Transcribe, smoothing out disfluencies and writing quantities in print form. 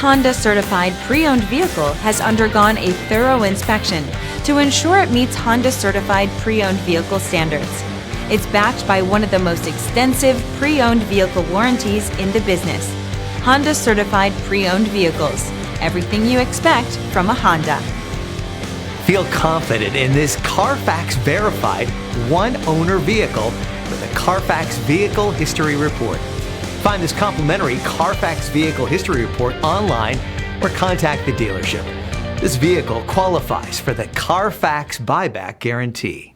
Honda certified pre-owned vehicle has undergone a thorough inspection to ensure it meets Honda certified pre-owned vehicle standards. It's backed by one of the most extensive pre-owned vehicle warranties in the business. Honda certified pre-owned vehicles. Everything you expect from a Honda. Feel confident in this CARFAX verified one-owner vehicle with a CARFAX Vehicle History Report. Find this complimentary CARFAX Vehicle History Report online or contact the dealership. This vehicle qualifies for the CARFAX buyback guarantee.